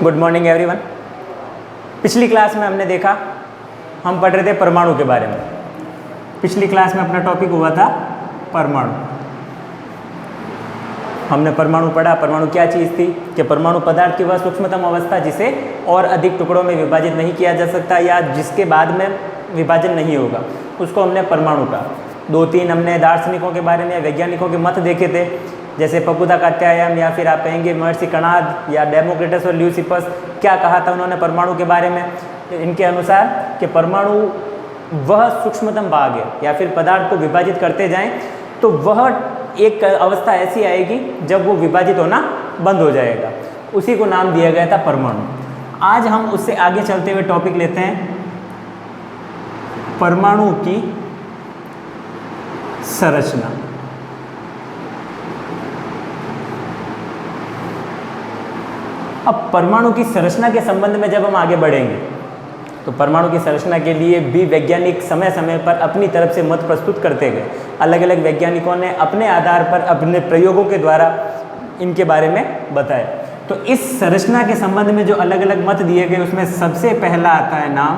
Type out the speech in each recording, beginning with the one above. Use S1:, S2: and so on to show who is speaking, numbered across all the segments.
S1: Good morning everyone. पिछली class में हमने देखा, हम पढ़ रहे थे परमाणु के बारे में। पिछली क्लास में अपना टॉपिक हुआ था परमाणु। हमने परमाणु पढ़ा। परमाणु क्या चीज़ थी कि परमाणु पदार्थ की वह सूक्ष्मतम अवस्था जिसे और अधिक टुकड़ों में विभाजित नहीं किया जा सकता या जिसके बाद में विभाजन नहीं होगा, उसको हमने परमाणु कहा। दो तीन हमने दार्शनिकों के बारे में, वैज्ञानिकों के मत देखे थे, जैसे पपुदा कात्यायन या फिर आप कहेंगे महर्षि कणाद या डेमोक्रिटस और ल्यूसिपस। क्या कहा था उन्होंने परमाणु के बारे में? इनके अनुसार कि परमाणु वह सूक्ष्मतम भाग है या फिर पदार्थ को विभाजित करते जाएं तो वह एक अवस्था ऐसी आएगी जब वो विभाजित होना बंद हो जाएगा। उसी को नाम दिया गया था परमाणु। आज हम उससे आगे चलते हुए टॉपिक लेते हैं परमाणु की संरचना। अब परमाणु की संरचना के संबंध में जब हम आगे बढ़ेंगे तो परमाणु की संरचना के लिए भी वैज्ञानिक समय समय पर अपनी तरफ से मत प्रस्तुत करते गए। अलग अलग वैज्ञानिकों ने अपने आधार पर अपने प्रयोगों के द्वारा इनके बारे में बताया। तो इस संरचना के संबंध में जो अलग अलग मत दिए गए उसमें सबसे पहला आता है नाम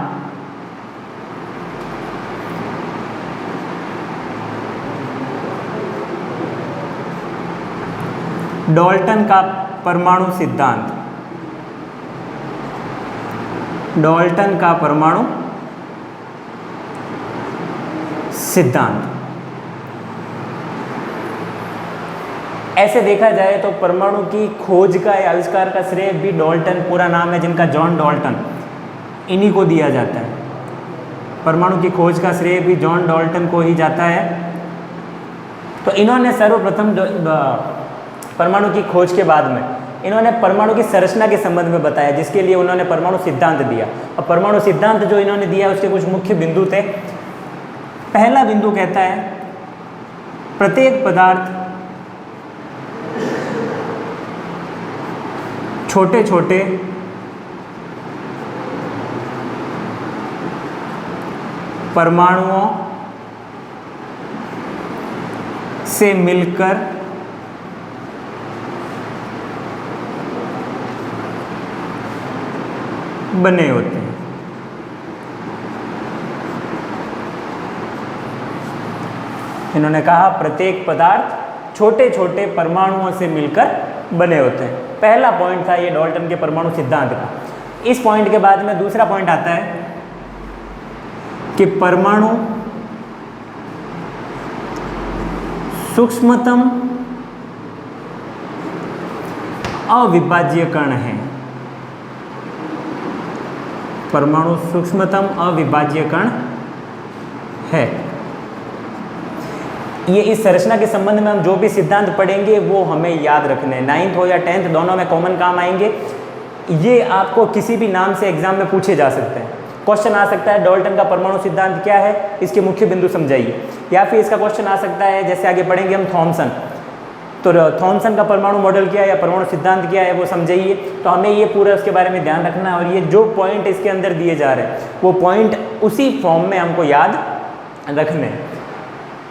S1: डाल्टन का परमाणु सिद्धांत। डाल्टन का परमाणु सिद्धांत। ऐसे देखा जाए तो परमाणु की खोज का या आविष्कार का श्रेय भी डाल्टन, पूरा नाम है जिनका जॉन डाल्टन, इन्हीं को दिया जाता है। परमाणु की खोज का श्रेय भी जॉन डाल्टन को ही जाता है। तो इन्होंने सर्वप्रथम परमाणु की खोज के बाद में इन्होंने परमाणु की संरचना के संबंध में बताया, जिसके लिए उन्होंने परमाणु सिद्धांत दिया। अब परमाणु सिद्धांत जो इन्होंने दिया उसके कुछ मुख्य बिंदु थे। पहला बिंदु कहता है प्रत्येक पदार्थ छोटे छोटे परमाणुओं से मिलकर बने होते हैं। इन्होंने कहा प्रत्येक पदार्थ छोटे छोटे परमाणुओं से मिलकर बने होते हैं। पहला पॉइंट था ये डाल्टन के परमाणु सिद्धांत का। इस पॉइंट के बाद में दूसरा पॉइंट आता है कि परमाणु सूक्ष्मतम अविभाज्य कण है। परमाणु सूक्ष्मतम अविभाज्य कण है। ये इस संरचना के संबंध में हम जो भी सिद्धांत पढ़ेंगे वो हमें याद रखने हैं। 9th हो या 10th दोनों में कॉमन काम आएंगे। ये आपको किसी भी नाम से एग्जाम में पूछे जा सकते हैं। क्वेश्चन आ सकता है डाल्टन का परमाणु सिद्धांत क्या है, इसके मुख्य बिंदु समझाइए। या फिर इसका क्वेश्चन आ सकता है, जैसे आगे पढ़ेंगे हम, थॉमसन, तो थॉमसन का परमाणु मॉडल क्या है या परमाणु सिद्धांत क्या है वो समझाइए। तो हमें ये पूरा उसके बारे में ध्यान रखना है और ये जो पॉइंट इसके अंदर दिए जा रहे हैं वो पॉइंट उसी फॉर्म में हमको याद रखने हैं।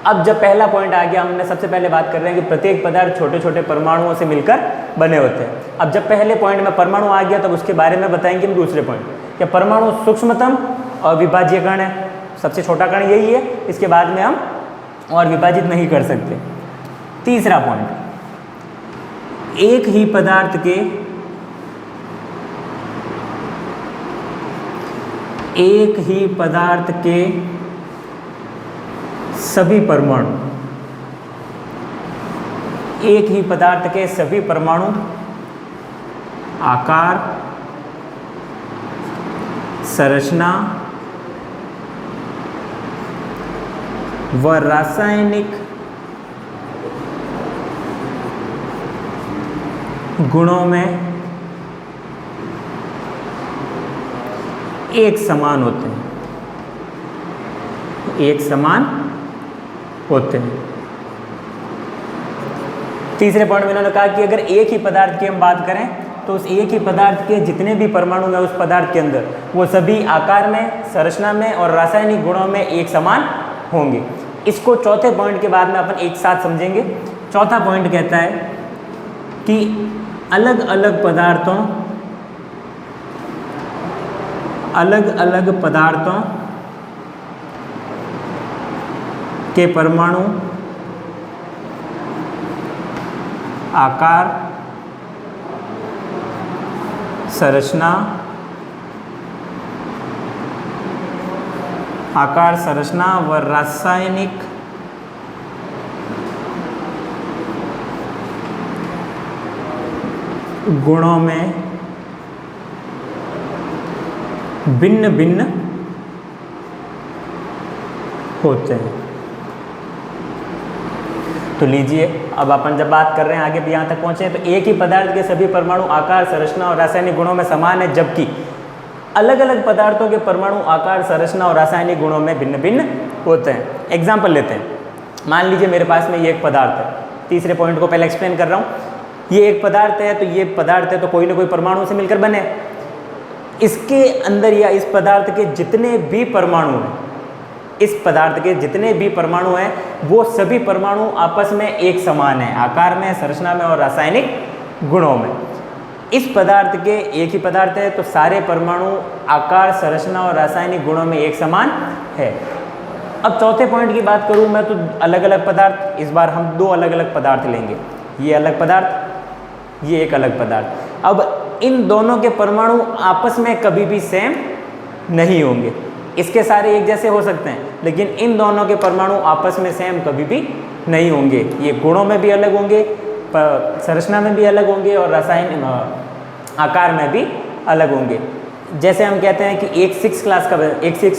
S1: अब जब पहला पॉइंट आ गया, हमने सबसे पहले बात कर रहे हैं कि प्रत्येक पदार्थ छोटे छोटे परमाणुओं से मिलकर बने होते हैं। अब जब पहले पॉइंट में परमाणु आ गया तब उसके बारे में बताएंगे हम दूसरे पॉइंट कि परमाणु सूक्ष्मतम अविभाज्य कण है। सबसे छोटा कण यही है, इसके बाद में हम और विभाजित नहीं कर सकते। तीसरा पॉइंट, एक ही पदार्थ के सभी परमाणु, एक ही पदार्थ के सभी परमाणु आकार, संरचना व रासायनिक गुणों में एक समान होते हैं। एक समान होते हैं। तीसरे पॉइंट में इन्होंने कहा कि अगर एक ही पदार्थ की हम बात करें तो उस एक ही पदार्थ के जितने भी परमाणु हैं उस पदार्थ के अंदर वो सभी आकार में, संरचना में और रासायनिक गुणों में एक समान होंगे। इसको चौथे पॉइंट के बाद में अपन एक साथ समझेंगे। चौथा पॉइंट कहता है कि अलग अलग पदार्थों अलग अलग पदार्थों के परमाणु आकार, संरचना, व रासायनिक गुणों में भिन्न भिन्न होते हैं। तो लीजिए, अब अपन जब बात कर रहे हैं आगे भी यहाँ तक पहुँचे हैं, तो एक ही पदार्थ के सभी परमाणु आकार, संरचना और रासायनिक गुणों में समान है, जबकि अलग अलग पदार्थों के परमाणु आकार, संरचना और रासायनिक गुणों में भिन्न भिन्न होते हैं। एग्जाम्पल लेते हैं। मान लीजिए मेरे पास में ये एक पदार्थ है, तीसरे पॉइंट को पहले एक्सप्लेन कर रहा हूँ। ये एक पदार्थ है, तो ये पदार्थ है तो कोई ना कोई परमाणु से मिलकर बने। इसके अंदर या इस पदार्थ के जितने भी परमाणु हैं, इस पदार्थ के जितने भी परमाणु हैं, वो सभी परमाणु आपस में एक समान है, आकार में, संरचना में और रासायनिक गुणों में। इस पदार्थ के, एक ही पदार्थ है तो सारे परमाणु आकार, संरचना और रासायनिक गुणों में एक समान है। अब चौथे पॉइंट की बात करूं मैं, तो अलग अलग पदार्थ, इस बार हम दो अलग अलग पदार्थ लेंगे। ये अलग पदार्थ, ये एक अलग पदार्थ। अब इन दोनों के परमाणु आपस में कभी भी सेम नहीं होंगे। इसके सारे एक जैसे हो सकते हैं, लेकिन इन दोनों के परमाणु आपस में सेम कभी भी नहीं होंगे। ये गुणों में भी अलग होंगे, संरचना में भी अलग होंगे और रासायनिक आकार में भी अलग होंगे। जैसे हम कहते हैं कि एक सिक्स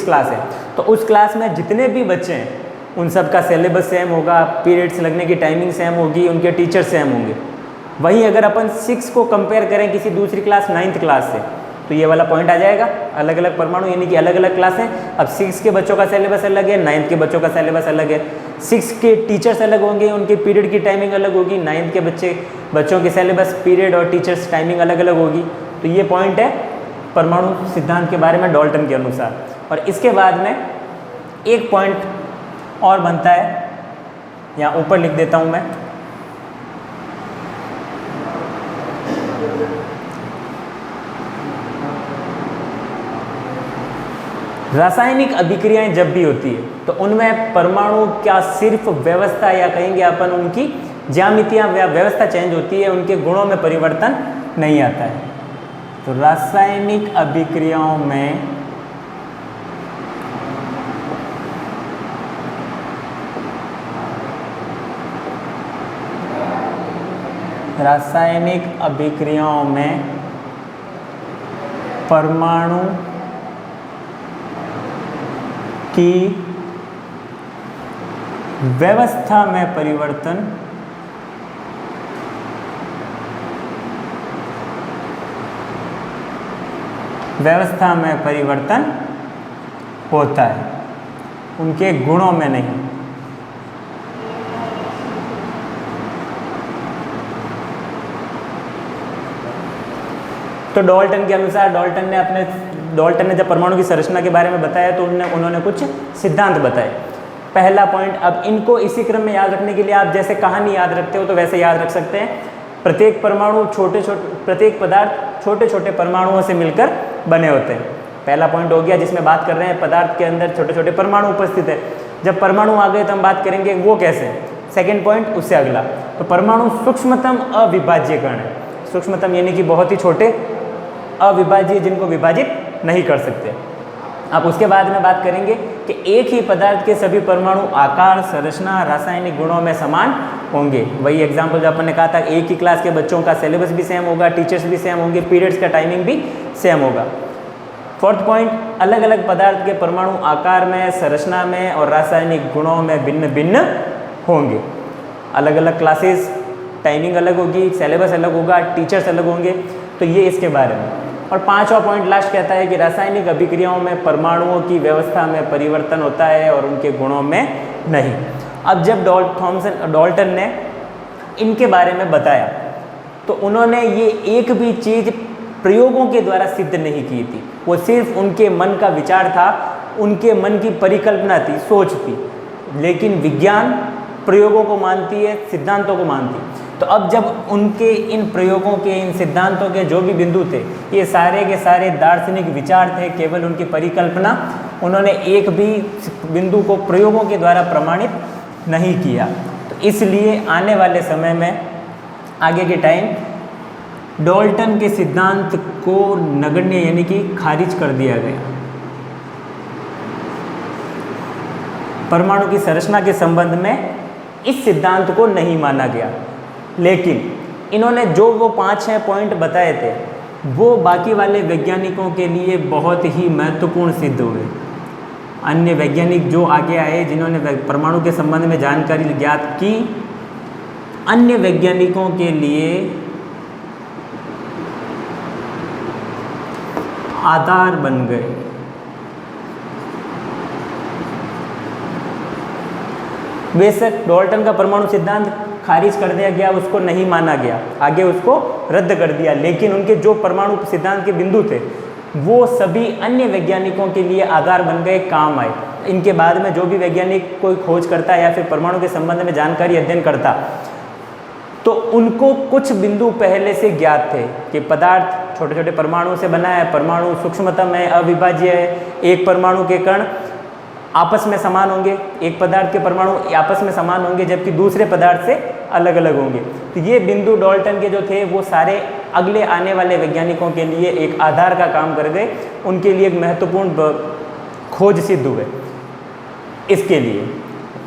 S1: क्लास है, तो उस क्लास में जितने भी बच्चे हैं उन सब का सिलेबस सेम होगा, पीरियड्स लगने की टाइमिंग सेम होगी, उनके टीचर सेम होंगे। वहीं अगर अपन 6 को कंपेयर करें किसी दूसरी क्लास 9th क्लास से, तो ये वाला पॉइंट आ जाएगा, अलग अलग परमाणु यानी कि अलग अलग क्लास हैं। अब 6 के बच्चों का सिलेबस अलग है, 9th के बच्चों का सिलेबस अलग है। 6 के टीचर्स अलग होंगे, उनके पीरियड की टाइमिंग अलग होगी। 9th के बच्चों के सिलेबस, पीरियड और टीचर्स टाइमिंग अलग अलग होगी। तो ये पॉइंट है परमाणु सिद्धांत के बारे में डाल्टन के अनुसार। और इसके बाद में एक पॉइंट और बनता है, यहाँ ऊपर लिख देता हूँ मैं, रासायनिक अभिक्रियाएं जब भी होती है तो उनमें परमाणु क्या सिर्फ व्यवस्था या कहेंगे अपन उनकी ज्यामितियां व्यवस्था चेंज होती है, उनके गुणों में परिवर्तन नहीं आता है। तो रासायनिक अभिक्रियाओं में परमाणु की व्यवस्था में परिवर्तन होता है, उनके गुणों में नहीं। तो डाल्टन के अनुसार, डाल्टन ने जब परमाणु की संरचना के बारे में बताया तो उन्होंने कुछ सिद्धांत बताए। पहला पॉइंट, अब इनको इसी क्रम में याद रखने के लिए आप जैसे कहानी याद रखते हो तो वैसे याद रख सकते हैं। प्रत्येक पदार्थ छोटे छोटे परमाणुओं से मिलकर बने होते हैं। पहला पॉइंट हो गया जिसमें बात कर रहे हैं पदार्थ के अंदर छोटे छोटे परमाणु उपस्थित है। जब परमाणु आ गए तो हम बात करेंगे वो कैसे हैं। सेकेंड पॉइंट उससे अगला, तो परमाणु सूक्ष्मतम अविभाज्य कण है। सूक्ष्मतम यानी कि बहुत ही छोटे, अविभाज्य जिनको विभाजित नहीं कर सकते। अब उसके बाद में बात करेंगे कि एक ही पदार्थ के सभी परमाणु आकार, संरचना, रासायनिक गुणों में समान होंगे। वही एग्जाम्पल जो अपन ने कहा था, एक ही क्लास के बच्चों का सिलेबस भी सेम होगा, टीचर्स भी सेम होंगे, पीरियड्स का टाइमिंग भी सेम होगा। फोर्थ पॉइंट, अलग अलग पदार्थ के परमाणु आकार में, संरचना में और रासायनिक गुणों में भिन्न भिन्न होंगे। अलग अलग क्लासेस, टाइमिंग अलग होगी, सिलेबस अलग होगा, टीचर्स अलग होंगे। तो ये इसके बारे में। और पांचवा पॉइंट लास्ट कहता है कि रासायनिक अभिक्रियाओं में परमाणुओं की व्यवस्था में परिवर्तन होता है और उनके गुणों में नहीं। अब जब डाल्टन ने इनके बारे में बताया तो उन्होंने ये एक भी चीज़ प्रयोगों के द्वारा सिद्ध नहीं की थी, वो सिर्फ उनके मन का विचार था, उनके मन की परिकल्पना थी, सोच थी। लेकिन विज्ञान प्रयोगों को मानती है, सिद्धांतों को मानती है। तो अब जब उनके इन प्रयोगों के, इन सिद्धांतों के जो भी बिंदु थे, ये सारे के सारे दार्शनिक विचार थे, केवल उनकी परिकल्पना, उन्होंने एक भी बिंदु को प्रयोगों के द्वारा प्रमाणित नहीं किया। तो इसलिए आने वाले समय में, आगे के टाइम, डाल्टन के सिद्धांत को नगण्य यानी कि खारिज कर दिया गया। परमाणु की संरचना के संबंध में इस सिद्धांत को नहीं माना गया, लेकिन इन्होंने जो वो 5-6 पॉइंट बताए थे वो बाकी वाले वैज्ञानिकों के लिए बहुत ही महत्वपूर्ण सिद्ध हुए। अन्य वैज्ञानिक जो आगे आए, जिन्होंने परमाणु के संबंध में जानकारी ज्ञात की, अन्य वैज्ञानिकों के लिए आधार बन गए। बेशक डाल्टन का परमाणु सिद्धांत खारिज कर दिया गया, उसको नहीं माना गया, आगे उसको रद्द कर दिया, लेकिन उनके जो परमाणु सिद्धांत के बिंदु थे वो सभी अन्य वैज्ञानिकों के लिए आधार बन गए, काम आए। इनके बाद में जो भी वैज्ञानिक कोई खोज करता या फिर परमाणु के संबंध में जानकारी अध्ययन करता, तो उनको कुछ बिंदु पहले से ज्ञात थे कि पदार्थ छोटे छोटे परमाणु से बना है, परमाणु सूक्ष्मतम है, अविभाज्य है, एक परमाणु के कण आपस में समान होंगे, एक पदार्थ के परमाणु आपस में समान होंगे जबकि दूसरे पदार्थ से अलग अलग होंगे। तो ये बिंदु डाल्टन के जो थे वो सारे अगले आने वाले वैज्ञानिकों के लिए एक आधार का काम कर गए, उनके लिए एक महत्वपूर्ण खोज सिद्ध हुए इसके लिए।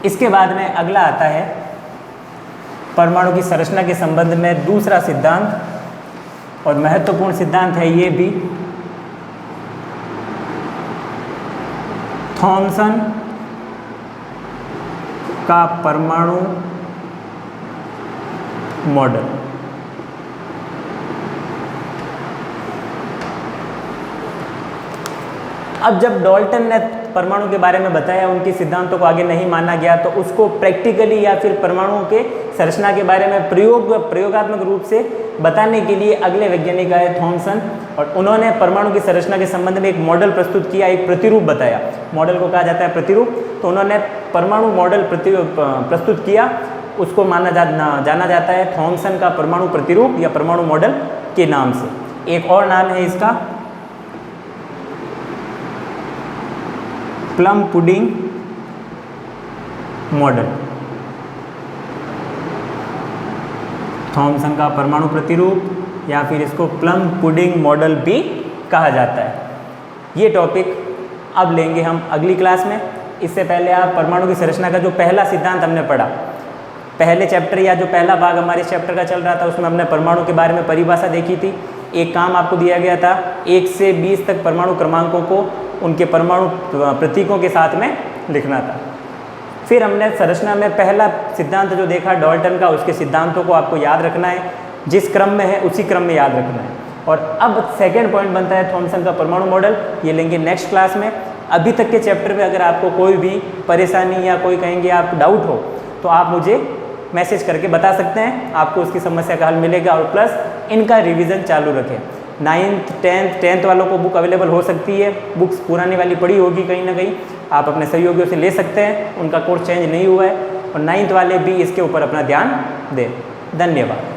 S1: इसके बाद में अगला आता है परमाणु की संरचना के संबंध में दूसरा सिद्धांत, और महत्वपूर्ण सिद्धांत है ये भी, थॉमसन का परमाणु मॉडल। अब जब डाल्टन ने परमाणु के बारे में बताया, उनके सिद्धांतों को आगे नहीं माना गया, तो उसको प्रैक्टिकली या फिर परमाणुओं के संरचना के बारे में प्रयोगात्मक रूप से बताने के लिए अगले वैज्ञानिक आए थॉमसन, और उन्होंने परमाणु की संरचना के संबंध में एक मॉडल प्रस्तुत किया, एक प्रतिरूप बताया। मॉडल को कहा जाता है प्रतिरूप। तो उन्होंने परमाणु मॉडल प्रस्तुत किया, उसको जाना जाता है थॉमसन का परमाणु प्रतिरूप या परमाणु मॉडल के नाम से। एक और नाम है इसका प्लम पुडिंग मॉडल। थॉमसन का परमाणु प्रतिरूप या फिर इसको प्लम पुडिंग मॉडल भी कहा जाता है। ये टॉपिक अब लेंगे हम अगली क्लास में। इससे पहले आप परमाणु की संरचना का जो पहला सिद्धांत हमने पढ़ा, पहले चैप्टर या जो पहला भाग हमारे इस चैप्टर का चल रहा था, उसमें हमने परमाणु के बारे में परिभाषा देखी थी। एक काम आपको दिया गया था, 1 से 20 तक परमाणु क्रमांकों को उनके परमाणु प्रतीकों के साथ में लिखना था। फिर हमने संरचना में पहला सिद्धांत जो देखा डाल्टन का, उसके सिद्धांतों को आपको याद रखना है, जिस क्रम में है उसी क्रम में याद रखना है। और अब सेकंड पॉइंट बनता है थॉमसन का परमाणु मॉडल, ये लेंगे नेक्स्ट क्लास में। अभी तक के चैप्टर में अगर आपको कोई भी परेशानी या कोई कहेंगे आप डाउट हो, तो आप मुझे मैसेज करके बता सकते हैं, आपको उसकी समस्या का हल मिलेगा। और प्लस इनका रिवीजन चालू रखें। 9th 10th वालों को बुक अवेलेबल हो सकती है, बुक्स पुरानी वाली पड़ी होगी कहीं ना कहीं, आप अपने सहयोगियों से ले सकते हैं, उनका कोर्स चेंज नहीं हुआ है। और 9th वाले भी इसके ऊपर अपना ध्यान दें। धन्यवाद।